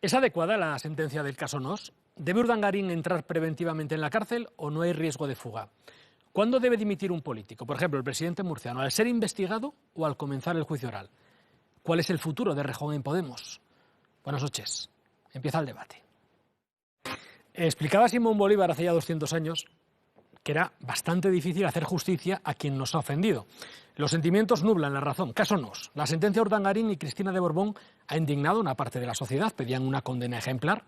¿Es adecuada la sentencia del caso Nos? ¿Debe Urdangarín entrar preventivamente en la cárcel o no hay riesgo de fuga? ¿Cuándo debe dimitir un político? Por ejemplo, el presidente murciano, ¿al ser investigado o al comenzar el juicio oral? ¿Cuál es el futuro de Rejón en Podemos? Buenas noches. Empieza el debate. Explicaba Simón Bolívar hace ya 200 años que era bastante difícil hacer justicia a quien nos ha ofendido. Los sentimientos nublan la razón. Caso Nos. La sentencia de Urdangarín y Cristina de Borbón ha indignado a una parte de la sociedad. Pedían una condena ejemplar.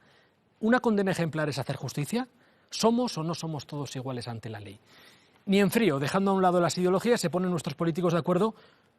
¿Una condena ejemplar es hacer justicia? ¿Somos o no somos todos iguales ante la ley? Ni en frío, dejando a un lado las ideologías, se ponen nuestros políticos de acuerdo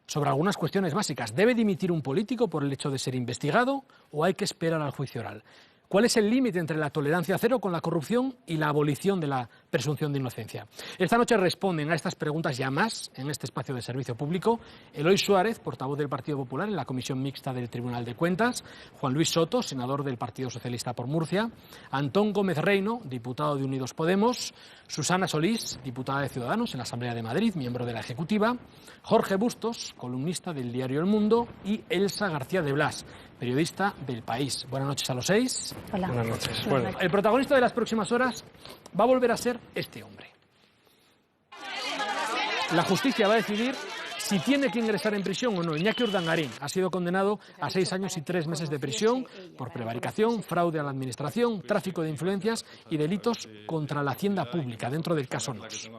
sobre algunas cuestiones básicas. ¿Debe dimitir un político por el hecho de ser investigado o hay que esperar al juicio oral? ¿Cuál es el límite entre la tolerancia cero con la corrupción y la abolición de la presunción de inocencia? Esta noche responden a estas preguntas y a más en este espacio de servicio público Eloy Suárez, portavoz del Partido Popular en la Comisión Mixta del Tribunal de Cuentas, Juan Luis Soto, senador del Partido Socialista por Murcia, Antón Gómez Reino, diputado de Unidos Podemos, Susana Solís, diputada de Ciudadanos en la Asamblea de Madrid, miembro de la Ejecutiva, Jorge Bustos, columnista del diario El Mundo, y Elsa García de Blas, periodista del País. Buenas noches a los 6. Hola. Buenas noches. Bueno, el protagonista de las próximas horas va a volver a ser este hombre. La justicia va a decidir si tiene que ingresar en prisión o no. Iñaki Urdangarín ha sido condenado a 6 años y 3 meses de prisión por prevaricación, fraude a la administración, tráfico de influencias y delitos contra la hacienda pública dentro del caso Nos.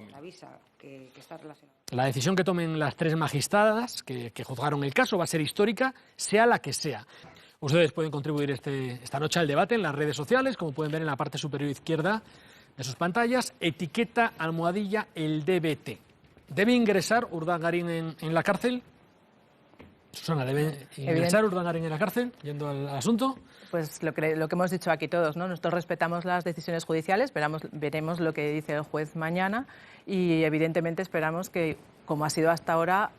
La decisión que tomen las 3 magistradas que juzgaron el caso va a ser histórica, sea la que sea. Ustedes pueden contribuir esta noche al debate en las redes sociales, como pueden ver en la parte superior izquierda de sus pantallas, etiqueta almohadilla el DBT. ¿Debe ingresar Urdangarín en la cárcel? Susana, ¿debe ingresar Urdangarín en la cárcel, yendo al asunto? Pues lo que hemos dicho aquí todos, ¿no? Nosotros respetamos las decisiones judiciales, veremos lo que dice el juez mañana y evidentemente esperamos que, como ha sido hasta ahora,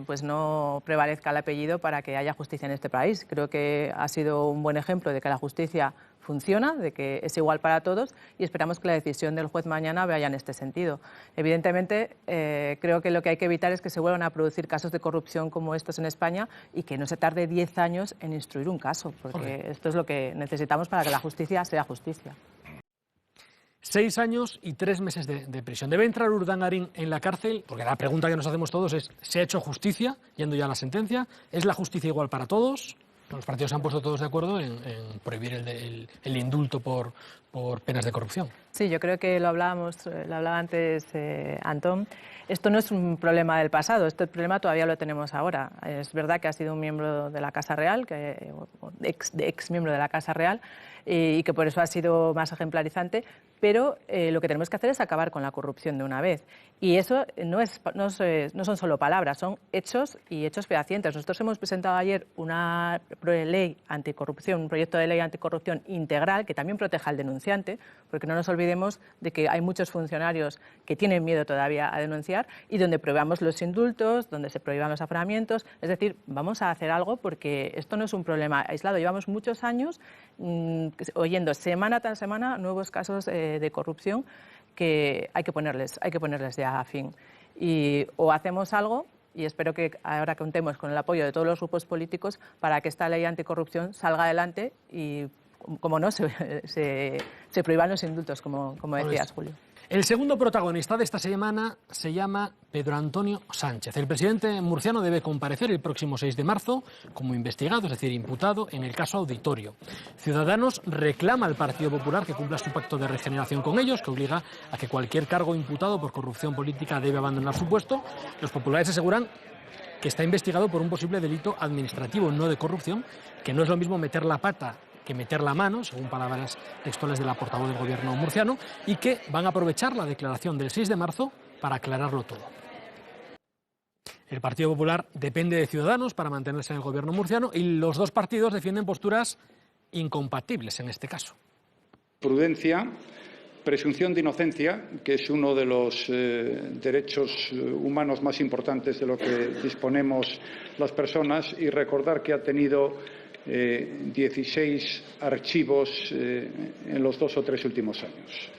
pues no prevalezca el apellido para que haya justicia en este país. Creo que ha sido un buen ejemplo de que la justicia funciona, de que es igual para todos y esperamos que la decisión del juez mañana vaya en este sentido. Evidentemente, creo que lo que hay que evitar es que se vuelvan a producir casos de corrupción como estos en España y que no se tarde 10 años en instruir un caso, porque esto es lo que necesitamos para que la justicia sea justicia. 6 años y 3 meses de prisión. ¿Debe entrar Urdangarín en la cárcel? Porque la pregunta que nos hacemos todos es, ¿se ha hecho justicia, yendo ya a la sentencia? ¿Es la justicia igual para todos? Los partidos se han puesto todos de acuerdo en prohibir el indulto por penas de corrupción. Sí, yo creo que lo hablaba antes Antón. Esto no es un problema del pasado, este problema todavía lo tenemos ahora. Es verdad que ha sido un miembro de la Casa Real, ex miembro de la Casa Real, y que por eso ha sido más ejemplarizante, pero lo que tenemos que hacer es acabar con la corrupción de una vez. Y eso no son solo palabras, son hechos y hechos fehacientes. Nosotros hemos presentado ayer una ley anticorrupción, un proyecto de ley anticorrupción integral que también proteja al denunciante, porque no nos olvidemos de que hay muchos funcionarios que tienen miedo todavía a denunciar y donde prohibamos los indultos, donde se prohíban los aforamientos. Es decir, vamos a hacer algo porque esto no es un problema aislado. Llevamos muchos años oyendo semana tras semana nuevos casos de corrupción que hay que ponerles ya fin. Y o hacemos algo, y espero que ahora contemos con el apoyo de todos los grupos políticos para que esta ley anticorrupción salga adelante y, como no, se prohíban los indultos, como decías, Julio. El segundo protagonista de esta semana se llama Pedro Antonio Sánchez. El presidente murciano debe comparecer el próximo 6 de marzo como investigado, es decir, imputado en el caso Auditorio. Ciudadanos reclama al Partido Popular que cumpla su pacto de regeneración con ellos, que obliga a que cualquier cargo imputado por corrupción política debe abandonar su puesto. Los populares aseguran que está investigado por un posible delito administrativo, no de corrupción, que no es lo mismo meter la pata que meter la mano, según palabras textuales de la portavoz del gobierno murciano, y que van a aprovechar la declaración del 6 de marzo para aclararlo todo. El Partido Popular depende de Ciudadanos para mantenerse en el gobierno murciano y los dos partidos defienden posturas incompatibles en este caso. Prudencia, presunción de inocencia, que es uno de los derechos humanos más importantes de lo que disponemos las personas, y recordar que ha tenido 16 archivos en los 2 o 3 últimos años.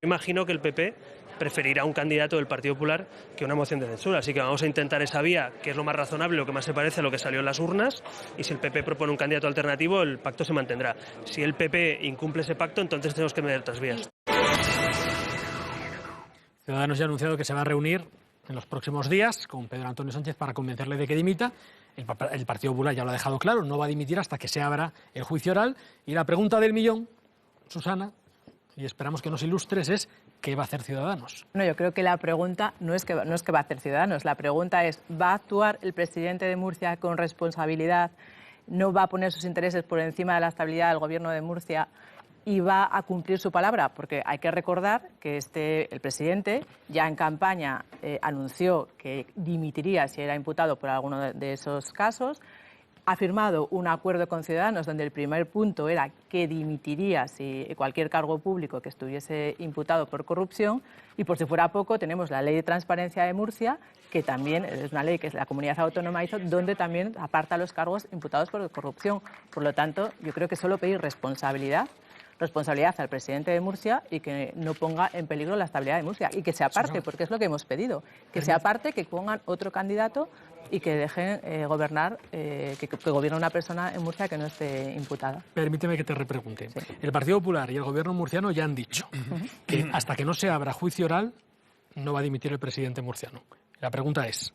Imagino que el PP preferirá un candidato del Partido Popular que una moción de censura. Así que vamos a intentar esa vía, que es lo más razonable, lo que más se parece a lo que salió en las urnas, y si el PP propone un candidato alternativo, el pacto se mantendrá. Si el PP incumple ese pacto, entonces tenemos que meter otras vías. Ciudadanos ya ha anunciado que se va a reunir en los próximos días con Pedro Antonio Sánchez para convencerle de que dimita. El Partido Popular ya lo ha dejado claro, no va a dimitir hasta que se abra el juicio oral. Y la pregunta del millón, Susana, y esperamos que nos ilustres, es ¿qué va a hacer Ciudadanos? No, yo creo que la pregunta no es que va a hacer Ciudadanos, la pregunta es ¿va a actuar el presidente de Murcia con responsabilidad? ¿No va a poner sus intereses por encima de la estabilidad del Gobierno de Murcia y va a cumplir su palabra? Porque hay que recordar que el presidente ya en campaña anunció que dimitiría si era imputado por alguno de esos casos. Ha firmado un acuerdo con Ciudadanos donde el primer punto era que dimitiría si cualquier cargo público que estuviese imputado por corrupción, y por si fuera poco tenemos la Ley de Transparencia de Murcia, que también es una ley que la comunidad autónoma hizo, donde también aparta los cargos imputados por corrupción. Por lo tanto, yo creo que solo pedir responsabilidad al presidente de Murcia y que no ponga en peligro la estabilidad de Murcia y que se aparte, porque es lo que hemos pedido, que se aparte, que pongan otro candidato y que dejen gobernar, que gobierne una persona en Murcia que no esté imputada. Permíteme que te repregunte. Sí. El Partido Popular y el Gobierno murciano ya han dicho que hasta que no se abra juicio oral no va a dimitir el presidente murciano. La pregunta es,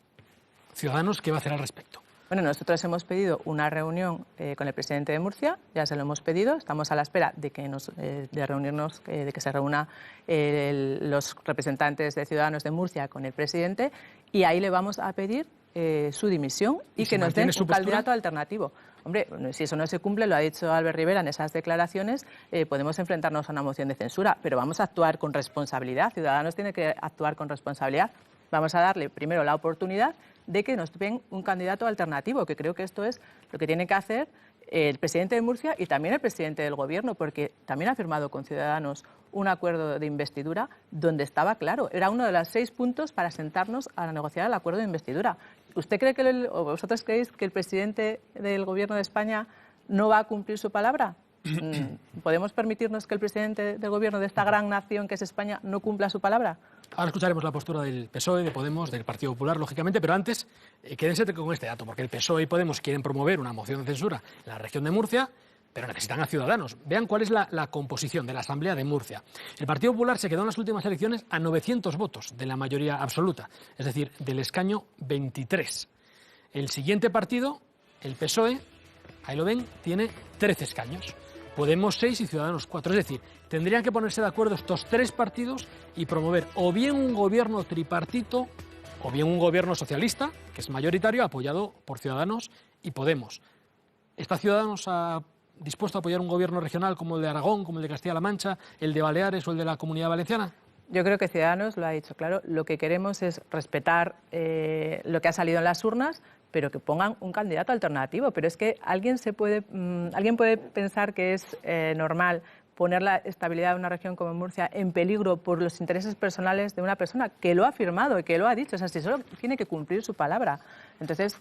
Ciudadanos, ¿qué va a hacer al respecto? Bueno, nosotros hemos pedido una reunión con el presidente de Murcia, ya se lo hemos pedido, estamos a la espera de que reunirnos, de que se reúna los representantes de Ciudadanos de Murcia con el presidente, y ahí le vamos a pedir su dimisión y que nos den un candidato alternativo. Hombre, si eso no se cumple, lo ha dicho Albert Rivera en esas declaraciones, podemos enfrentarnos a una moción de censura, pero vamos a actuar con responsabilidad. Ciudadanos tiene que actuar con responsabilidad. Vamos a darle primero la oportunidad de que nos den un candidato alternativo, que creo que esto es lo que tiene que hacer el presidente de Murcia y también el presidente del Gobierno, porque también ha firmado con Ciudadanos un acuerdo de investidura donde estaba claro, era uno de los 6 puntos para sentarnos a negociar el acuerdo de investidura. ¿Usted cree o vosotros creéis que el presidente del Gobierno de España no va a cumplir su palabra? ¿Podemos permitirnos que el presidente del Gobierno de esta gran nación que es España no cumpla su palabra? Ahora escucharemos la postura del PSOE, de Podemos, del Partido Popular, lógicamente, pero antes quédense con este dato, porque el PSOE y Podemos quieren promover una moción de censura en la región de Murcia, pero necesitan a Ciudadanos. Vean cuál es la composición de la Asamblea de Murcia. El Partido Popular se quedó en las últimas elecciones a 900 votos de la mayoría absoluta, es decir, del escaño 23. El siguiente partido, el PSOE, ahí lo ven, tiene 13 escaños. Podemos 6 y Ciudadanos 4. Es decir, tendrían que ponerse de acuerdo estos 3 partidos y promover o bien un gobierno tripartito o bien un gobierno socialista, que es mayoritario, apoyado por Ciudadanos y Podemos. ¿Está Ciudadanos dispuesto a apoyar un gobierno regional como el de Aragón, como el de Castilla-La Mancha, el de Baleares o el de la Comunidad Valenciana? Yo creo que Ciudadanos lo ha dicho claro. Lo que queremos es respetar lo que ha salido en las urnas, pero que pongan un candidato alternativo. Pero es que alguien puede pensar que es normal poner la estabilidad de una región como Murcia en peligro por los intereses personales de una persona que lo ha firmado y que lo ha dicho. O sea, si solo tiene que cumplir su palabra. Entonces,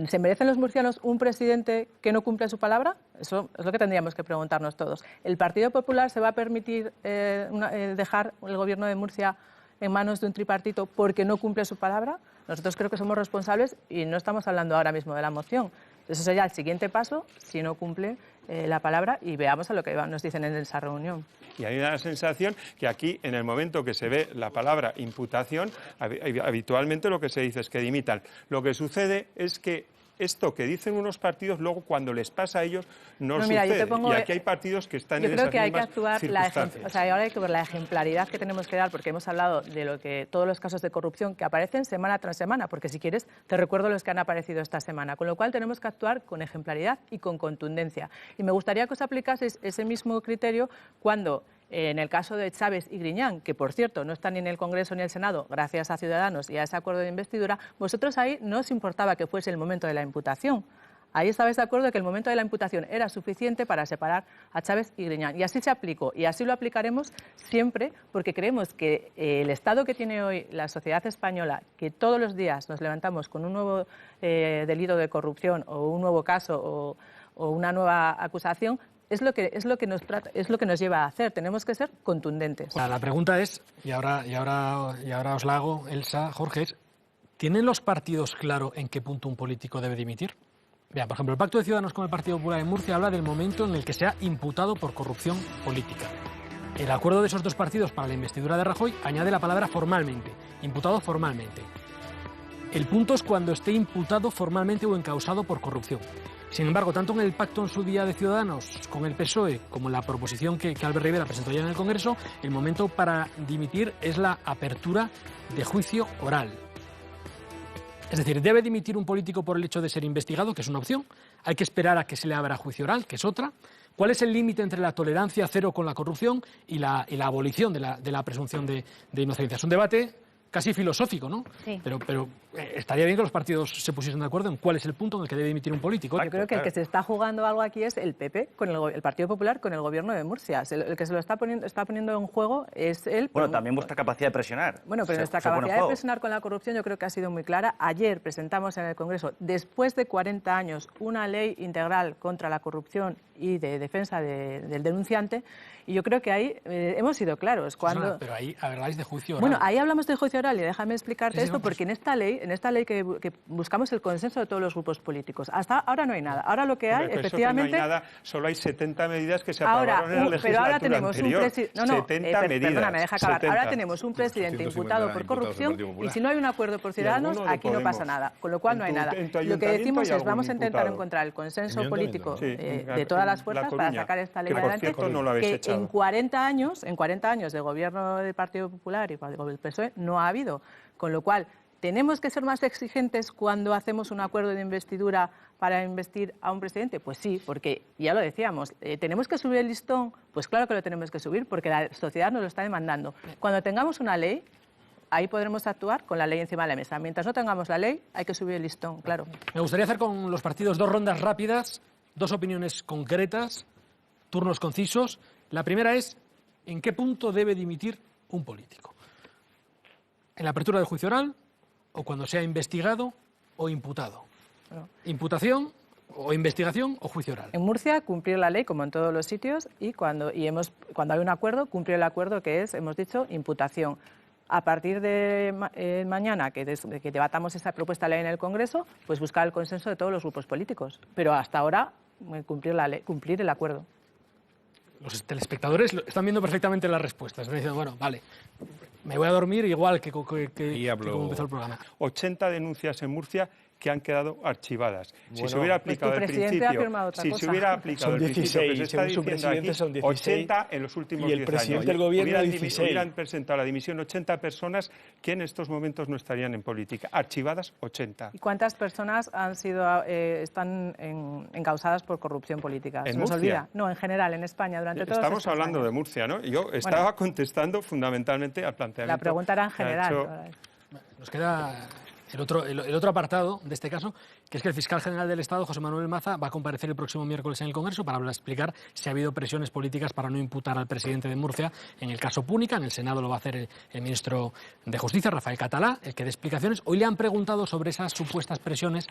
¿se merecen los murcianos un presidente que no cumple su palabra? Eso es lo que tendríamos que preguntarnos todos. ¿El Partido Popular se va a permitir dejar el Gobierno de Murcia en manos de un tripartito porque no cumple su palabra? Nosotros creo que somos responsables y no estamos hablando ahora mismo de la moción. Eso sería el siguiente paso si no cumple la palabra, y veamos a lo que nos dicen en esa reunión. Y hay una sensación que aquí, en el momento que se ve la palabra imputación, habitualmente lo que se dice es que dimitan. Lo que sucede es que esto que dicen unos partidos, luego cuando les pasa a ellos no mira, sucede. Y aquí hay partidos que están en esas mismas circunstancias. Yo creo que hay que actuar, ahora hay que ver la ejemplaridad que tenemos que dar, porque hemos hablado de todos los casos de corrupción que aparecen semana tras semana, porque si quieres te recuerdo los que han aparecido esta semana, con lo cual tenemos que actuar con ejemplaridad y con contundencia. Y me gustaría que os aplicaseis ese mismo criterio cuando en el caso de Chávez y Griñán, que por cierto no están ni en el Congreso ni en el Senado, gracias a Ciudadanos y a ese acuerdo de investidura, vosotros ahí no os importaba que fuese el momento de la imputación. Ahí estabais de acuerdo de que el momento de la imputación era suficiente para separar a Chávez y Griñán. Y así se aplicó, y así lo aplicaremos siempre, porque creemos que el estado que tiene hoy la sociedad española, que todos los días nos levantamos con un nuevo delito de corrupción o un nuevo caso o una nueva acusación, es lo que nos lleva a hacer. Tenemos que ser contundentes. La pregunta es, y ahora os la hago, Elsa, Jorge, ¿tienen los partidos claro en qué punto un político debe dimitir? Vean, por ejemplo, el Pacto de Ciudadanos con el Partido Popular en Murcia habla del momento en el que se ha imputado por corrupción política. El acuerdo de esos dos partidos para la investidura de Rajoy añade la palabra formalmente, imputado formalmente. El punto es cuando esté imputado formalmente o encausado por corrupción. Sin embargo, tanto en el pacto en su día de Ciudadanos con el PSOE como en la proposición que Albert Rivera presentó ya en el Congreso, el momento para dimitir es la apertura de juicio oral. Es decir, ¿debe dimitir un político por el hecho de ser investigado, que es una opción? ¿Hay que esperar a que se le abra juicio oral, que es otra? ¿Cuál es el límite entre la tolerancia cero con la corrupción y la abolición de la presunción de inocencia? Es un debate casi filosófico, ¿no? Sí. Pero estaría bien que los partidos se pusiesen de acuerdo en cuál es el punto en el que debe dimitir un político. Yo creo que el que se está jugando algo aquí es el PP, con el Partido Popular, con el Gobierno de Murcia. El que se lo está poniendo en juego es él. Bueno, también vuestra capacidad de presionar. Bueno, pero nuestra capacidad de presionar con la corrupción yo creo que ha sido muy clara. Ayer presentamos en el Congreso, después de 40 años, una ley integral contra la corrupción y de defensa del denunciante, y yo creo que ahí hemos sido claros. Cuando... Pero ahí habláis de juicio oral. Bueno, ahí hablamos de juicio oral y déjame explicarte esto, porque en esta ley que buscamos el consenso de todos los grupos políticos. Hasta ahora no hay nada. Ahora lo que hay, efectivamente... No hay nada, solo hay 70 medidas que se aprobaron en la legislatura pero ahora tenemos anterior. un presidente... Perdóname, deja acabar. 70. Ahora tenemos un presidente imputado por corrupción y si no hay un acuerdo por Ciudadanos, aquí no pasa nada. Con lo cual no hay nada. Lo que decimos es, vamos a intentar encontrar el consenso político de todas las fuerzas para sacar esta ley adelante, que en 40 años de gobierno del Partido Popular y del PSOE no ha habido. Con lo cual, ¿tenemos que ser más exigentes cuando hacemos un acuerdo de investidura para investir a un presidente? Pues sí, porque ya lo decíamos, ¿tenemos que subir el listón? Pues claro que lo tenemos que subir, porque la sociedad nos lo está demandando. Cuando tengamos una ley, ahí podremos actuar con la ley encima de la mesa. Mientras no tengamos la ley, hay que subir el listón, claro. Me gustaría hacer con los partidos 2 rondas rápidas, 2 opiniones concretas, turnos concisos. La primera es, ¿en qué punto debe dimitir un político? ¿En la apertura del juicio oral o cuando sea investigado o imputado? ¿Imputación o investigación o juicio oral? En Murcia, cumplir la ley como en todos los sitios y cuando hay un acuerdo, cumplir el acuerdo que es, hemos dicho, imputación. A partir de mañana, que debatamos esa propuesta de ley en el Congreso, pues buscar el consenso de todos los grupos políticos. Pero hasta ahora, cumplir la ley, cumplir el acuerdo. Los telespectadores están viendo perfectamente las respuestas. Están diciendo, bueno, vale, me voy a dormir igual que como empezó el programa. 80 denuncias en Murcia que han quedado archivadas. Bueno, si se hubiera aplicado el principio, se hubiera aplicado son 16, el principio que se está según su diciendo presidente aquí, son 16, 80 en los últimos 10 y años. el presidente del gobierno 16. Hubieran presentado la dimisión 80 personas que en estos momentos no estarían en política. Archivadas 80. ¿Y cuántas personas están encausadas por corrupción política? ¿En ¿Se nos Murcia? olvida? No, en general, en España, durante todos Estamos estos hablando años. de Murcia, ¿no? Yo estaba contestando fundamentalmente al planteamiento. La pregunta era en general. Nos queda el otro apartado de este caso, que es que el fiscal general del Estado, José Manuel Maza, va a comparecer el próximo miércoles en el Congreso para explicar si ha habido presiones políticas para no imputar al presidente de Murcia en el caso Púnica. En el Senado lo va a hacer el ministro de Justicia, Rafael Catalá, el que dé explicaciones. Hoy le han preguntado sobre esas supuestas presiones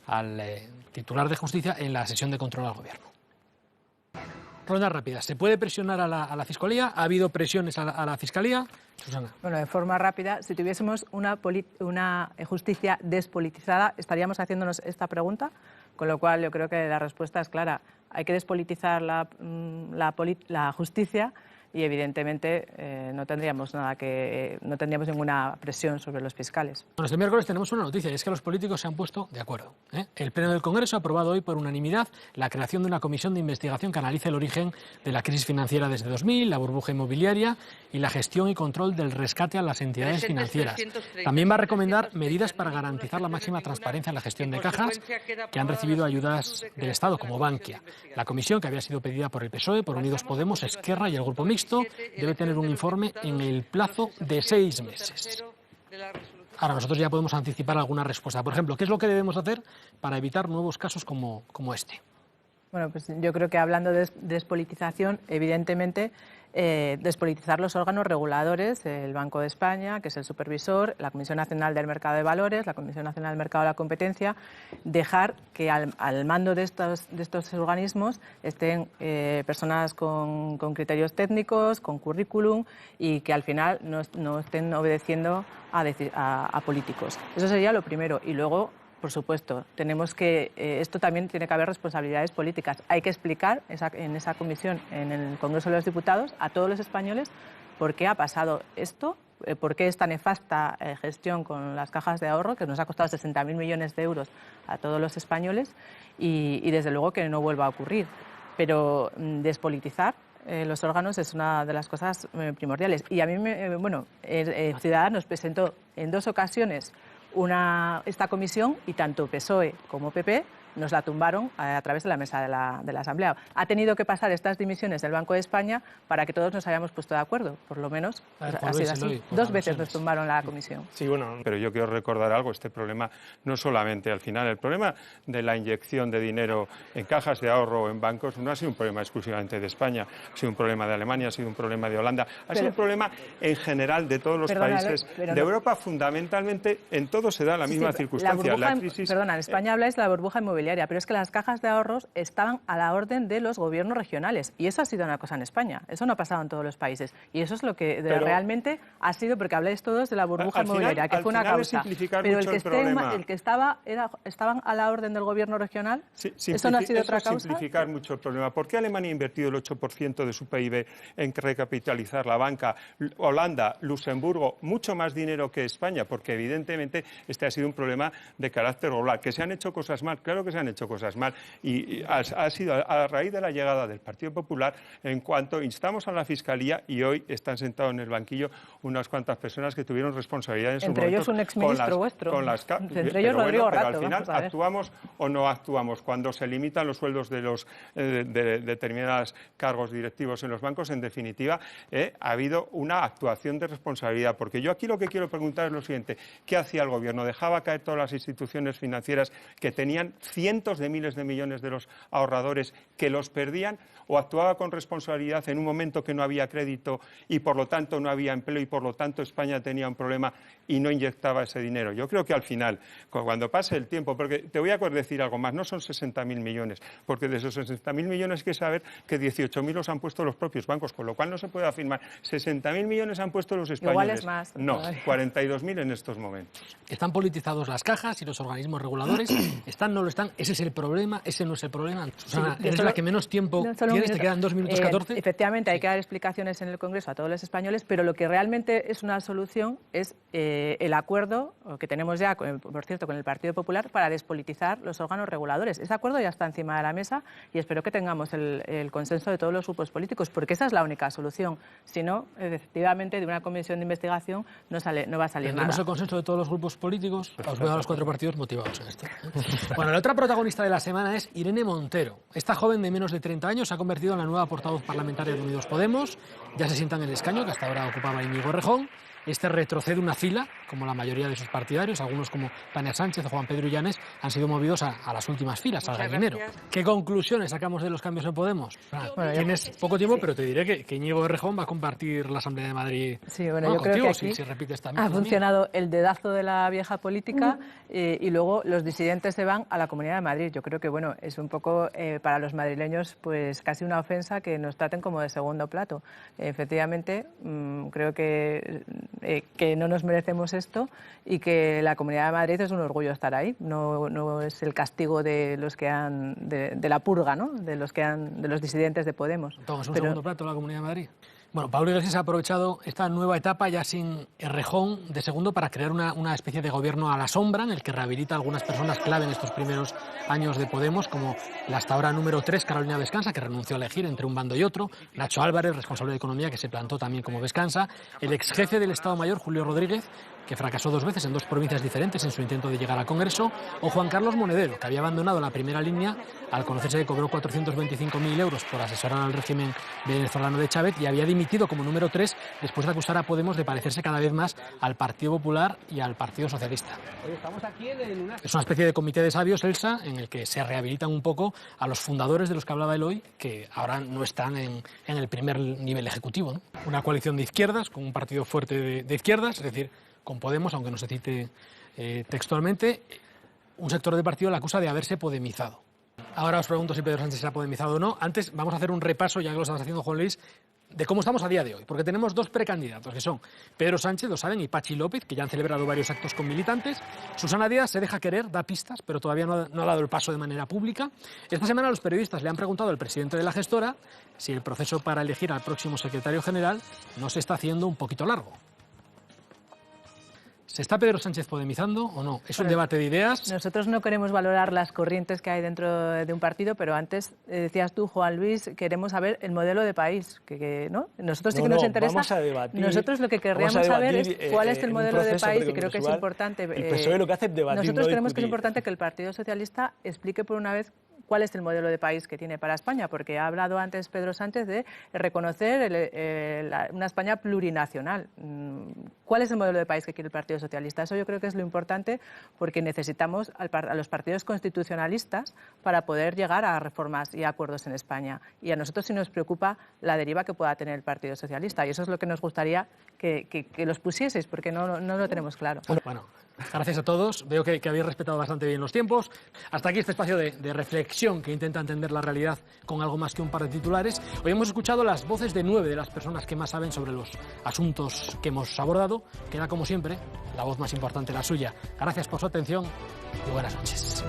al titular de Justicia en la sesión de control al Gobierno. Ronda rápida. ¿Se puede presionar a la Fiscalía? ¿Ha habido presiones a la Fiscalía? Susana. Bueno, de forma rápida, si tuviésemos una justicia despolitizada, estaríamos haciéndonos esta pregunta, con lo cual yo creo que la respuesta es clara. Hay que despolitizar la justicia y, evidentemente, no tendríamos ninguna presión sobre los fiscales. Bueno, este miércoles tenemos una noticia, y es que los políticos se han puesto de acuerdo. El Pleno del Congreso ha aprobado hoy por unanimidad la creación de una comisión de investigación que analice el origen de la crisis financiera desde 2000, la burbuja inmobiliaria y la gestión y control del rescate a las entidades financieras. También va a recomendar medidas para garantizar la máxima transparencia en la gestión de cajas que han recibido ayudas del Estado, como Bankia. La comisión, que había sido pedida por el PSOE, por Unidos Podemos, Esquerra y el Grupo Mixto, debe tener un informe en el plazo de 6 meses. Ahora, nosotros ya podemos anticipar alguna respuesta. Por ejemplo, ¿qué es lo que debemos hacer para evitar nuevos casos como este? Bueno, pues yo creo que hablando de despolitización, evidentemente, despolitizar los órganos reguladores, el Banco de España, que es el supervisor, la Comisión Nacional del Mercado de Valores, la Comisión Nacional del Mercado de la Competencia, dejar que al mando de estos organismos estén personas con criterios técnicos, con currículum y que al final no estén obedeciendo a políticos. Eso sería lo primero. Y luego, por supuesto, tenemos que esto también tiene que haber responsabilidades políticas. Hay que explicar en esa comisión, en el Congreso de los Diputados, a todos los españoles por qué ha pasado esto, por qué esta nefasta gestión con las cajas de ahorro, que nos ha costado 60.000 millones de euros a todos los españoles, y desde luego que no vuelva a ocurrir. Pero despolitizar los órganos es una de las cosas primordiales. Y a mí, Ciudadanos presentó en 2 ocasiones esta comisión y tanto PSOE como PP nos la tumbaron a través de la mesa de la Asamblea. Ha tenido que pasar estas dimisiones del Banco de España para que todos nos hayamos puesto de acuerdo, por lo menos ha sido así. 2 veces nos tumbaron la comisión. Sí, bueno, pero yo quiero recordar algo, este problema no solamente al final, el problema de la inyección de dinero en cajas de ahorro o en bancos no ha sido un problema exclusivamente de España, ha sido un problema de Alemania, ha sido un problema de Holanda, sido un problema en general de todos los países de Europa, fundamentalmente en todo se da la misma circunstancia. La crisis, en España habláis de la burbuja inmobiliaria, pero es que las cajas de ahorros estaban a la orden de los gobiernos regionales y eso ha sido una cosa en España, eso no ha pasado en todos los países y eso es lo que realmente ha sido, porque habláis todos de la burbuja inmobiliaria, que fue una causa, pero el que estaban a la orden del gobierno regional, eso no ha sido otra causa. Simplificar mucho el problema. ¿Por qué Alemania ha invertido el 8% de su PIB en recapitalizar la banca? Holanda, Luxemburgo, mucho más dinero que España, porque evidentemente este ha sido un problema de carácter global. ¿Que se han hecho cosas mal? Claro que se han hecho cosas mal y ha sido a raíz de la llegada del Partido Popular en cuanto instamos a la Fiscalía y hoy están sentados en el banquillo unas cuantas personas que tuvieron responsabilidad en su momento. Entre ellos un exministro vuestro. Entre ellos Rodrigo Rato. Pero al final, ¿actuamos o no actuamos? Cuando se limitan los sueldos de los de determinados cargos directivos en los bancos, en definitiva, ha habido una actuación de responsabilidad. Porque yo aquí lo que quiero preguntar es lo siguiente. ¿Qué hacía el Gobierno? ¿Dejaba caer todas las instituciones financieras que tenían cientos de miles de millones de los ahorradores que los perdían? ¿O actuaba con responsabilidad en un momento que no había crédito y por lo tanto no había empleo y por lo tanto España tenía un problema y no inyectaba ese dinero? Yo creo que al final, cuando pase el tiempo, porque te voy a decir algo más, no son 60.000 millones, porque de esos 60.000 millones hay que saber que 18.000 los han puesto los propios bancos, con lo cual no se puede afirmar 60.000 millones han puesto los españoles. Igual es más. No, 42.000 en estos momentos. ¿Están politizados las cajas y los organismos reguladores? ¿Están, no lo están? ¿Ese es el problema? ¿Ese no es el problema? Susana, eres la que menos tiempo tienes, te quedan 2 minutos 14. Efectivamente, hay que dar explicaciones en el Congreso a todos los españoles, pero lo que realmente es una solución es el acuerdo que tenemos ya, por cierto, con el Partido Popular para despolitizar los órganos reguladores. Ese acuerdo ya está encima de la mesa y espero que tengamos el consenso de todos los grupos políticos, porque esa es la única solución. Si no, efectivamente, de una comisión de investigación no va a salir nada. ¿Tenemos el consenso de todos los grupos políticos? Os veo a los 4 partidos motivados en esto. Bueno, la otra protagonista de la semana es Irene Montero. Esta joven de menos de 30 años se ha convertido en la nueva portavoz parlamentaria de Unidos Podemos. Ya se sienta en el escaño que hasta ahora ocupaba Íñigo Errejón. Este retrocede una fila, como la mayoría de sus partidarios. Algunos, como Tania Sánchez o Juan Pedro Illanes, han sido movidos a las últimas filas, al gallinero. ¿Qué conclusiones sacamos de los cambios en Podemos? Bueno, tienes poco tiempo, pero te diré que Íñigo Errejón va a compartir la Asamblea de Madrid. Sí, bueno, yo creo que aquí si repites ha funcionado el dedazo de la vieja política y luego los disidentes se van a la Comunidad de Madrid. Yo creo que, bueno, es un poco para los madrileños pues casi una ofensa que nos traten como de segundo plato. Efectivamente, creo que no nos merecemos esto y que la Comunidad de Madrid es un orgullo estar ahí. No es el castigo de los que han de la purga, ¿no? De los disidentes de Podemos. ¿Toma un segundo plato la Comunidad de Madrid? Bueno, Pablo Iglesias ha aprovechado esta nueva etapa, ya sin Errejón, de segundo, para crear una especie de gobierno a la sombra, en el que rehabilita a algunas personas clave en estos primeros años de Podemos, como la hasta ahora número 3, Carolina Vescansa, que renunció a elegir entre un bando y otro, Nacho Álvarez, responsable de Economía, que se plantó también como Vescansa, el exjefe del Estado Mayor, Julio Rodríguez, que fracasó 2 veces en 2 provincias diferentes en su intento de llegar al Congreso, o Juan Carlos Monedero, que había abandonado la primera línea al conocerse que cobró 425.000 euros por asesorar al régimen venezolano de Chávez y había dimitido como número 3 después de acusar a Podemos de parecerse cada vez más al Partido Popular y al Partido Socialista. Es una especie de comité de sabios, Elsa, en el que se rehabilitan un poco a los fundadores de los que hablaba él hoy, que ahora no están en el primer nivel ejecutivo, ¿no? Una coalición de izquierdas, con un partido fuerte de izquierdas, es decir, con Podemos, aunque no se cite textualmente, un sector del partido la acusa de haberse podemizado. Ahora os pregunto si Pedro Sánchez se ha podemizado o no. Antes vamos a hacer un repaso, ya que lo estás haciendo, Juan Luis, de cómo estamos a día de hoy, porque tenemos 2 precandidatos, que son Pedro Sánchez, lo saben, y Patxi López, que ya han celebrado varios actos con militantes. Susana Díaz se deja querer, da pistas, pero todavía no ha dado el paso de manera pública. Esta semana los periodistas le han preguntado al presidente de la gestora si el proceso para elegir al próximo secretario general no se está haciendo un poquito largo. ¿Se está Pedro Sánchez podemizando o no? Es un debate de ideas. Nosotros no queremos valorar las corrientes que hay dentro de un partido, pero antes decías tú, Juan Luis, queremos saber el modelo de país, ¿no? Nosotros sí que nos interesa. Vamos a debatir, nosotros lo que querríamos saber es cuál es el modelo de país y creo que es importante. El PSOE lo que hace es debatir. Nosotros no creemos discutir. que es importante que el Partido Socialista explique por una vez cuál es el modelo de país que tiene para España, porque ha hablado antes Pedro Sánchez de reconocer una España plurinacional. ¿Cuál es el modelo de país que quiere el Partido Socialista? Eso yo creo que es lo importante, porque necesitamos a los partidos constitucionalistas para poder llegar a reformas y acuerdos en España. Y a nosotros sí nos preocupa la deriva que pueda tener el Partido Socialista, y eso es lo que nos gustaría que los pusieseis, porque no lo tenemos claro. Bueno, gracias a todos. Veo que habéis respetado bastante bien los tiempos. Hasta aquí este espacio de reflexión que intenta entender la realidad con algo más que un par de titulares. Hoy hemos escuchado las voces de 9 de las personas que más saben sobre los asuntos que hemos abordado. Queda, como siempre, la voz más importante, la suya. Gracias por su atención y buenas noches.